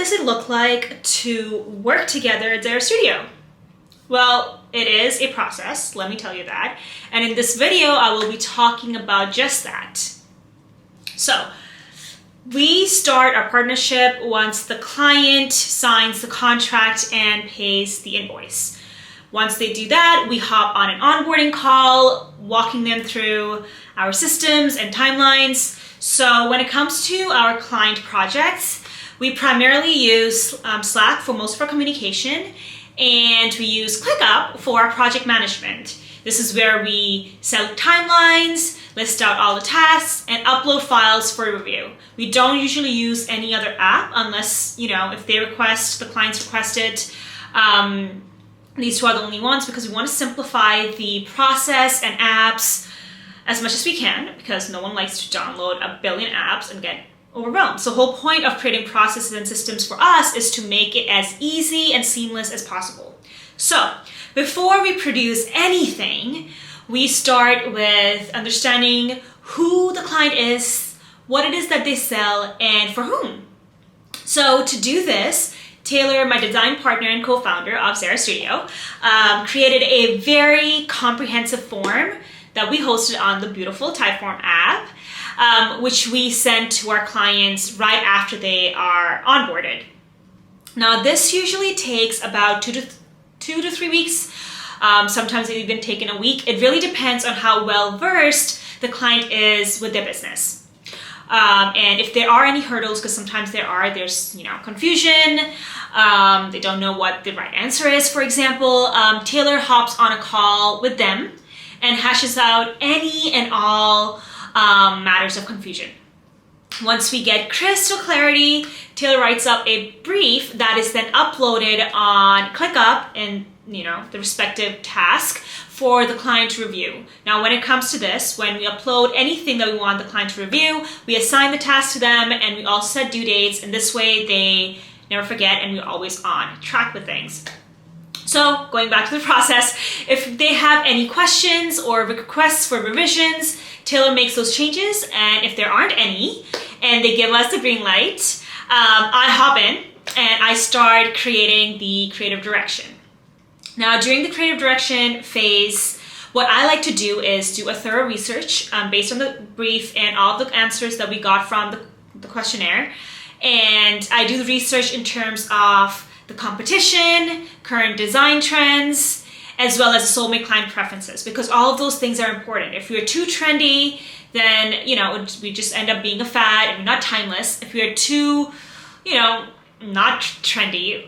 does it look like to work together at Zehra Studio? Well, it is a process, let me tell you that. And in this video, I will be talking about just that. So, we start our partnership once the client signs the contract and pays the invoice. Once they do that, we hop on an onboarding call, walking them through our systems and timelines. So when it comes to our client projects, we primarily use Slack for most of our communication, and we use ClickUp for our project management. This is where we set timelines, list out all the tasks, and upload files for review. We don't usually use any other app unless, if they request, the clients request it. These two are the only ones because we want to simplify the process and apps as much as we can, because no one likes to download a billion apps and get overwhelmed. So the whole point of creating processes and systems for us is to make it as easy and seamless as possible. So before we produce anything, we start with understanding who the client is, what it is that they sell, and for whom. So to do this, Taylor, my design partner and co-founder of Zehra Studio, created a very comprehensive form that we hosted on the beautiful Typeform app, which we sent to our clients right after they are onboarded. Now, this usually takes about two to 3 weeks. Sometimes it's even taken a week. It really depends on how well versed the client is with their business. And if there are any hurdles, because sometimes there's confusion, they don't know what the right answer is, for example, Taylor hops on a call with them and hashes out any and all matters of confusion. Once we get crystal clarity, Taylor writes up a brief that is then uploaded on ClickUp and the respective task for the client to review. Now, when it comes to this, when we upload anything that we want the client to review, we assign the task to them, and we also set due dates, and this way they never forget and we're always on track with things. So going back to the process, if they have any questions or requests for revisions, Taylor makes those changes, and if there aren't any and they give us the green light, I hop in and I start creating the creative direction. Now, during the creative direction phase, what I like to do is do a thorough research based on the brief and all the answers that we got from the questionnaire. And I do the research in terms of the competition, current design trends, as well as soulmate client preferences, because all of those things are important. If we're too trendy, then, we just end up being a fad and we're not timeless. If we're too, not trendy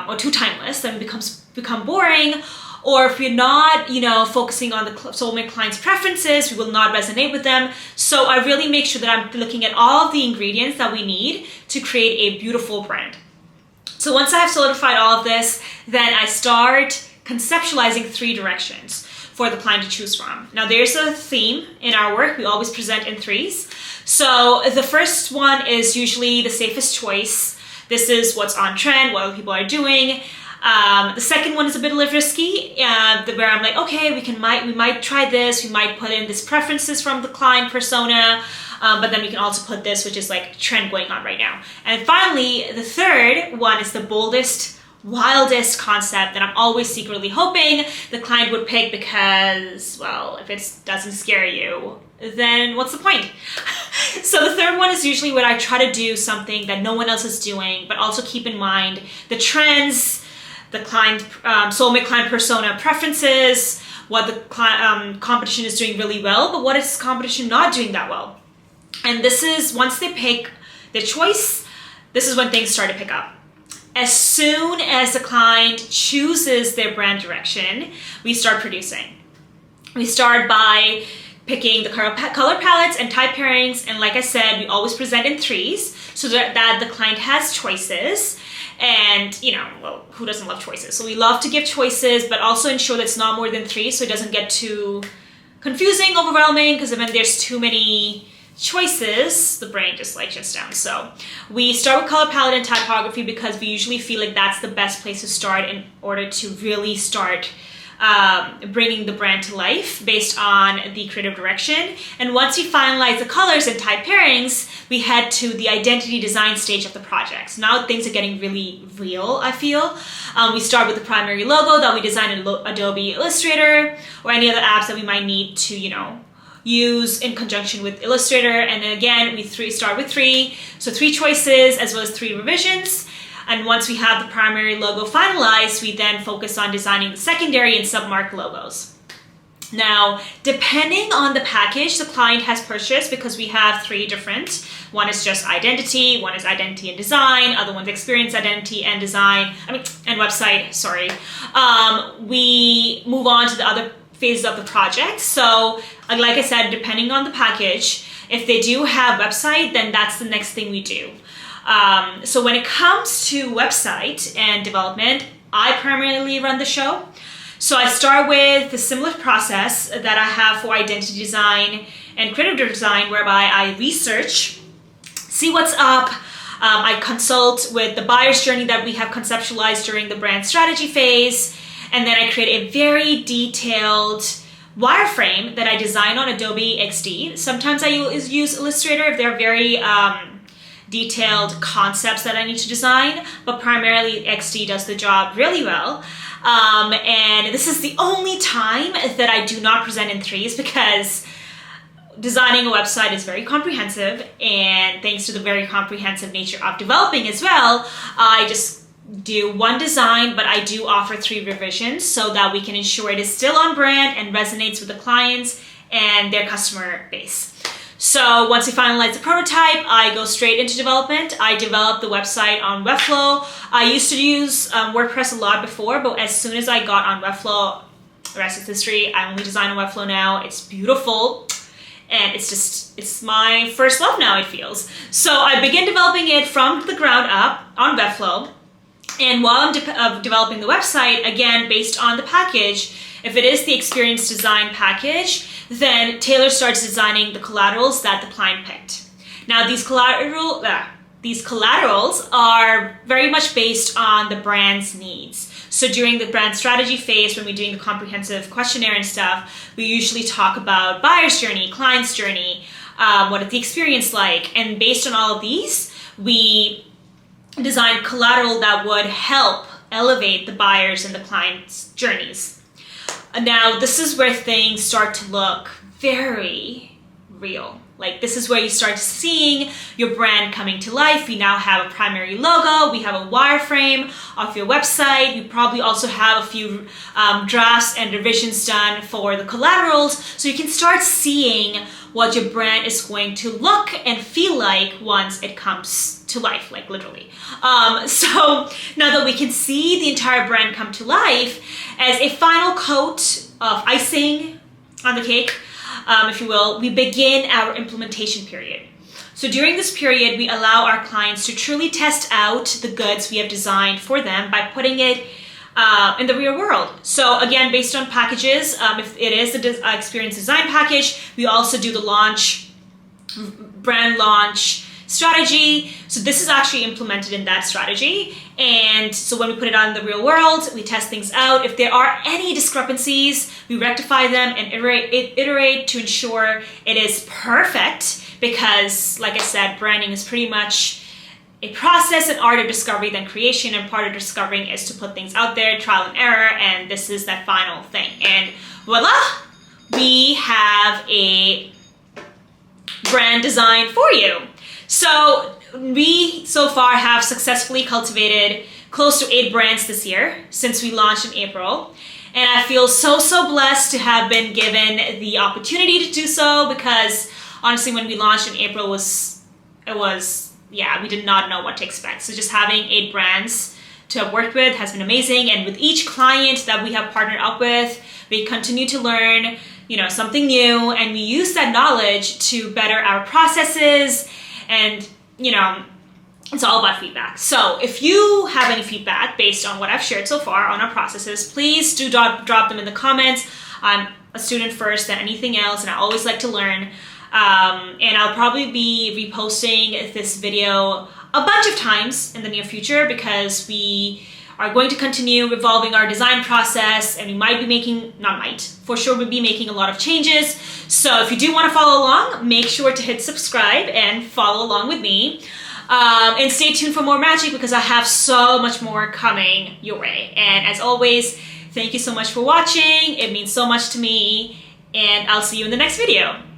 or too timeless, then it become boring. Or if we're not, focusing on the soulmate client's preferences, we will not resonate with them. So I really make sure that I'm looking at all of the ingredients that we need to create a beautiful brand. So once I have solidified all of this, then I start conceptualizing 3 directions for the client to choose from. Now, there's a theme in our work. We always present in 3s. So the first one is usually the safest choice. This is what's on trend, what other people are doing. The second one is a bit risky, where I'm like, okay, we might try this. We might put in this preferences from the client persona, but then we can also put this, which is like trend going on right now. And finally, the third one is the boldest, wildest concept that I'm always secretly hoping the client would pick because, well, if it doesn't scare you, then what's the point? So the third one is usually when I try to do something that no one else is doing, but also keep in mind the trends, the client, soulmate client persona preferences, what the competition is doing really well, but what is competition not doing that well. And this is, once they pick their choice, this is when things start to pick up. As soon as the client chooses their brand direction, we start producing. We start by picking the color palettes and type pairings, and like I said, we always present in 3s so that the client has choices. And, well, who doesn't love choices? So we love to give choices, but also ensure that it's not more than 3 so it doesn't get too confusing, overwhelming, because when there's too many choices, the brain just shuts down. So we start with color palette and typography because we usually feel like that's the best place to start in order to really start bringing the brand to life based on the creative direction. And once we finalize the colors and type pairings, we head to the identity design stage of the project. So now things are getting really real, I feel. We start with the primary logo that we design in Adobe Illustrator or any other apps that we might need to, use in conjunction with Illustrator. And then again, we start with 3. So 3 choices as well as 3 revisions. And once we have the primary logo finalized, we then focus on designing the secondary and submark logos. Now, depending on the package the client has purchased, because we have 3 different, one is just identity, one is identity and design, other one's experience, identity and design, and website, sorry. We move on to the other phases of the project. So, like I said, depending on the package, if they do have website, then that's the next thing we do. So when it comes to website and development, I primarily run the show. So I start with the similar process that I have for identity design and creative design, whereby I research, see what's up. I consult with the buyer's journey that we have conceptualized during the brand strategy phase. And then I create a very detailed wireframe that I design on Adobe XD. Sometimes I use Illustrator if they're very detailed concepts that I need to design, but primarily XD does the job really well. And this is the only time that I do not present in threes, because designing a website is very comprehensive, and thanks to the very comprehensive nature of developing as well, I just do one design, but I do offer 3 revisions so that we can ensure it is still on brand and resonates with the clients and their customer base. So once we finalize the prototype, I go straight into development. I develop the website on Webflow. I used to use WordPress a lot before, but as soon as I got on Webflow, the rest is history. I only design on Webflow now. It's beautiful. And it's my first love now, it feels. So I begin developing it from the ground up on Webflow. And while I'm developing the website, again, based on the package, if it is the experience design package, then Taylor starts designing the collaterals that the client picked. Now, these collaterals are very much based on the brand's needs. So during the brand strategy phase, when we're doing the comprehensive questionnaire and stuff, we usually talk about buyer's journey, client's journey, what is the experience like, and based on all of these, we design collateral that would help elevate the buyers and the client's journeys. Now, this is where things start to look very real. Like, this is where you start seeing your brand coming to life. We now have a primary logo. We have a wireframe of your website. We probably also have a few drafts and revisions done for the collaterals. So you can start seeing what your brand is going to look and feel like once it comes to life, like literally. So now that we can see the entire brand come to life, as a final coat of icing on the cake, if you will, we begin our implementation period. So during this period, we allow our clients to truly test out the goods we have designed for them by putting it in the real world. So again, based on packages, if it is the experience design package, we also do the brand launch strategy. So this is actually implemented in that strategy. And so when we put it out in the real world, we test things out. If there are any discrepancies, we rectify them and iterate to ensure it is perfect, because like I said, branding is pretty much a process and art of discovery than creation, and part of discovering is to put things out there, trial and error, and this is that final thing. And voila, we have a brand design for you. So we so far have successfully cultivated close to 8 brands this year since we launched in April. And I feel so blessed to have been given the opportunity to do so, because honestly, when we launched in April, we did not know what to expect. So just having 8 brands to have worked with has been amazing. And with each client that we have partnered up with, we continue to learn, something new, and we use that knowledge to better our processes. And, it's all about feedback. So if you have any feedback based on what I've shared so far on our processes, please do drop them in the comments. I'm a student first than anything else, and I always like to learn. And I'll probably be reposting this video a bunch of times in the near future, because we are going to continue revolving our design process, and we might be making, not might, for sure we'll be making a lot of changes. So if you do want to follow along, make sure to hit subscribe and follow along with me. And stay tuned for more magic, because I have so much more coming your way. And as always, thank you so much for watching. It means so much to me, and I'll see you in the next video.